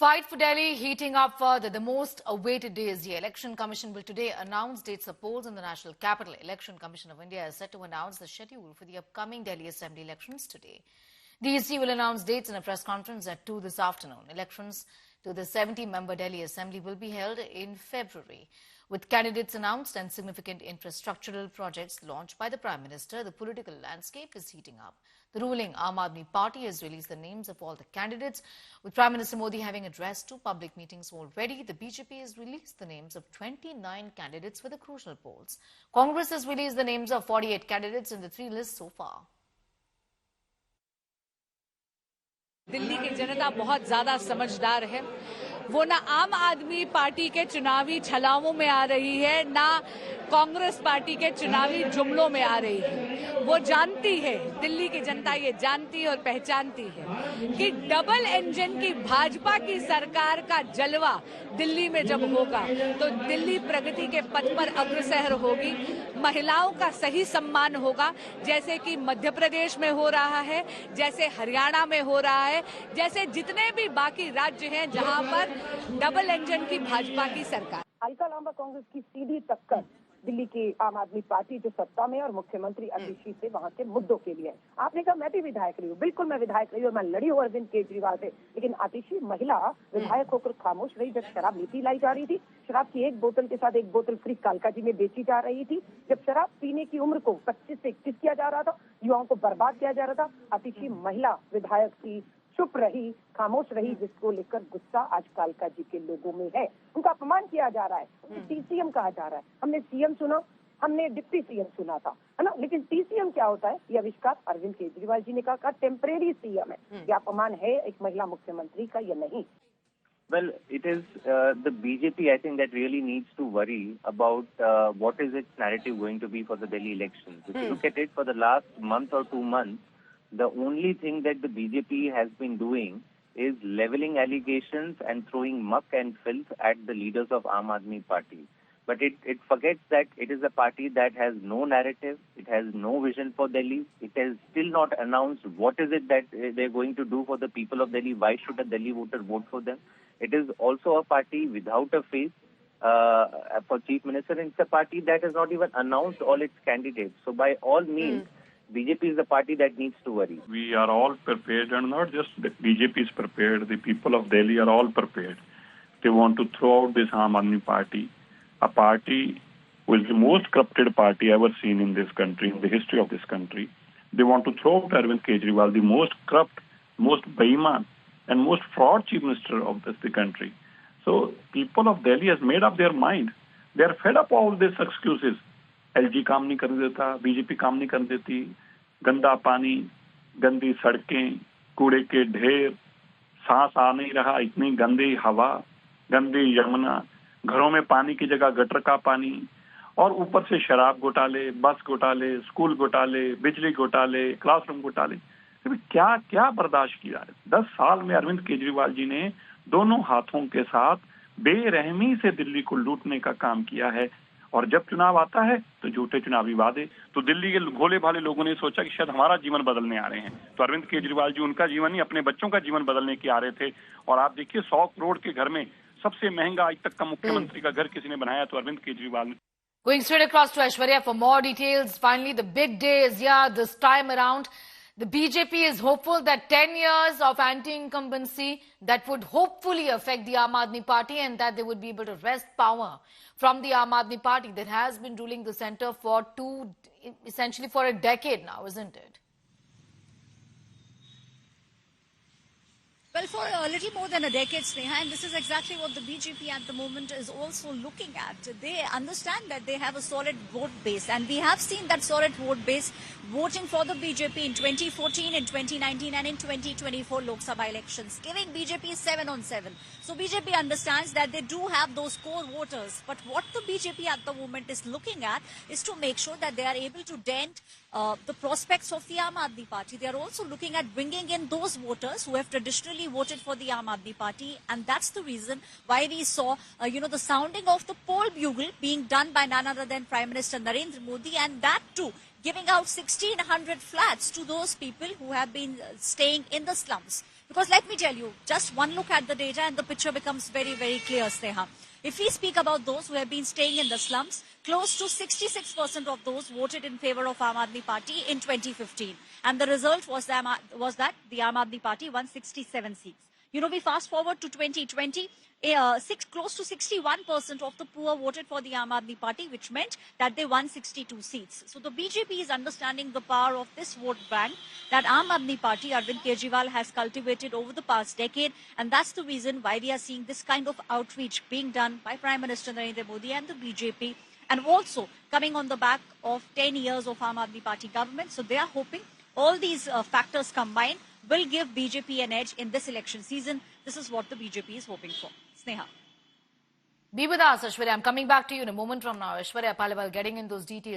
Fight for Delhi heating up further. The most awaited day is the Election Commission will today announce dates of polls in the national capital. Election Commission of India is set to announce the schedule for the upcoming Delhi Assembly elections today. The EC will announce dates in a press conference at 2 this afternoon. Elections to the 70-member Delhi Assembly will be held in February. With candidates announced and significant infrastructural projects launched by the Prime Minister, the political landscape is heating up. The ruling Aam Aadmi Party has released the names of all the candidates. With Prime Minister Modi having addressed 2 public meetings already, the BJP has released the names of 29 candidates for the crucial polls. Congress has released the names of 48 candidates in the 3 lists so far. Delhi की जनता बहुत ज्यादा समझदार है। वो ना आम आदमी party के चुनावी छलावों में आ रही है, ना कांग्रेस पार्टी के चुनावी जुमलों में आ रही है। वो जानती है, दिल्ली की जनता ये जानती है और पहचानती है कि डबल इंजन की भाजपा की सरकार का जलवा दिल्ली में जब होगा तो दिल्ली प्रगति के पथ पर अग्रसर होगी। महिलाओं का सही सम्मान होगा, जैसे कि मध्य प्रदेश में हो रहा है, जैसे हरियाणा में हो रहा है, जैसे जितने भी बाकी राज्य हैं जहां पर डबल इंजन की भाजपा की सरकार। हल्का लंबा कांग्रेस की सीधी टक्कर दिल्ली की आम आदमी पार्टी जो सत्ता में और मुख्यमंत्री आतिशी से वहां के मुद्दों के लिए है। आपने कहा मैं भी विधायक रही हूँ, बिल्कुल मैं विधायक रही हूँ, मैं लड़ी हूँ अरविंद केजरीवाल से, लेकिन आतिशी महिला विधायक होकर खामोश रही जब शराब नीति लाई जा रही थी। शराब की एक बोतल के साथ एक बोतल फ्री कालका जी में बेची जा रही थी। जब शराब पीने की उम्र को 25 से 21 किया जा रहा था, युवाओं को बर्बाद किया जा रहा था, आतिशी महिला विधायक थी, चुप रही, खामोश रही, जिसको लेकर गुस्सा आज कालका जी के लोगों में है। उनका अपमान किया जा रहा है, उन्हें टीसीएम कहा जा रहा है। हमने सीएम सुना, हमने डिप्टी सीएम सुना था, है ना, लेकिन टीसीएम क्या होता है ये आविष्कार अरविंद केजरीवाल जी ने कहा टेम्परेरी सीएम है। ये अपमान है एक महिला मुख्यमंत्री का या नहीं? Well, it is the BJP, I think, that really needs to worry about what is its narrative going to be for the Delhi elections. If you look at it for the last month or 2 months, the only thing that the BJP has been doing is leveling allegations and throwing muck and filth at the leaders of Aam Aadmi Party. But it forgets that it is a party that has no narrative, it has no vision for Delhi, it has still not announced what is it that they're going to do for the people of Delhi, why should a Delhi voter vote for them. It is also a party without a face for Chief Minister, and it's a party that has not even announced all its candidates. So by all means, BJP is the party that needs to worry. We are all prepared, and not just the BJP is prepared, the people of Delhi are all prepared. They want to throw out this Aam Aadmi Party, a party who is the most corrupted party ever seen in this country, in the history of this country. They want to throw out Arvind Kejriwal, the most corrupt, most beiman, and most fraud chief minister of the country. So people of Delhi has made up their mind. They are fed up all these excuses. LG काम नहीं करने देता, BJP काम नहीं करने देती, गंदा पानी, गंदी सड़कें, कूड़े के ढेर, सांस आ नहीं रहा, इतनी गंदी हवा, गंदी यमुना, घरों में पानी की जगह गटर का पानी, और ऊपर से शराब घोटाले, बस घोटाले, स्कूल घोटाले, बिजली घोटाले, क्लासरूम घोटाले। क्या क्या बर्दाश्त किया है? 10 साल में अरविंद केजरीवाल जी ने दोनों हाथों के साथ बेरहमी से दिल्ली को लूटने का काम किया है, और जब चुनाव आता है तो झूठे चुनावी वादे। तो दिल्ली के भोले भाले लोगों ने सोचा कि शायद हमारा जीवन बदलने आ रहे हैं, तो अरविंद केजरीवाल जी उनका जीवन नहीं, अपने बच्चों का जीवन बदलने के आ रहे थे। और आप देखिए 100 करोड़ के घर में सबसे महंगा आज तक का मुख्यमंत्री का घर किसी ने बनाया तो अरविंद केजरीवाल ने। Going straight across to Aishwarya for more details. Finally, the big day is here this time around. The BJP is hopeful that 10 years of anti-incumbency that would hopefully affect the Aam Aadmi Party, and that they would be able to wrest power from the Aam Aadmi Party that has been ruling the centre for essentially for a decade now, isn't it? Well, for a little more than a decade, Sneha, and this is exactly what the BJP at the moment is also looking at. They understand that they have a solid vote base, and we have seen that solid vote base voting for the BJP in 2014, in 2019 and in 2024 Lok Sabha elections, giving BJP 7 on 7. So BJP understands that they do have those core voters, but what the BJP at the moment is looking at is to make sure that they are able to dent the prospects of the Aam Aadmi Party. They are also looking at bringing in those voters who have traditionally voted for the Aam Aadmi Party, and that's the reason why we saw, the sounding of the poll bugle being done by none other than Prime Minister Narendra Modi, and that too giving out 1,600 flats to those people who have been staying in the slums. Because let me tell you, just one look at the data and the picture becomes very, very clear, Sneha. If we speak about those who have been staying in the slums, close to 66% of those voted in favor of Aam Aadmi Party in 2015. And the result was that the Aam Aadmi Party won 67 seats. You know, we fast forward to 2020, close to 61% of the poor voted for the Aam Aadmi Party, which meant that they won 62 seats. So the BJP is understanding the power of this vote bank that Aam Aadmi Party, Arvind Kejriwal, has cultivated over the past decade. And that's the reason why we are seeing this kind of outreach being done by Prime Minister Narendra Modi and the BJP. And also coming on the back of 10 years of Aam Aadmi Party government. So they are hoping all these factors combined will give BJP an edge in this election season. This is what the BJP is hoping for. Sneha. Be with us, Aishwarya. I'm coming back to you in a moment from now. Aishwarya Paliwal getting in those details.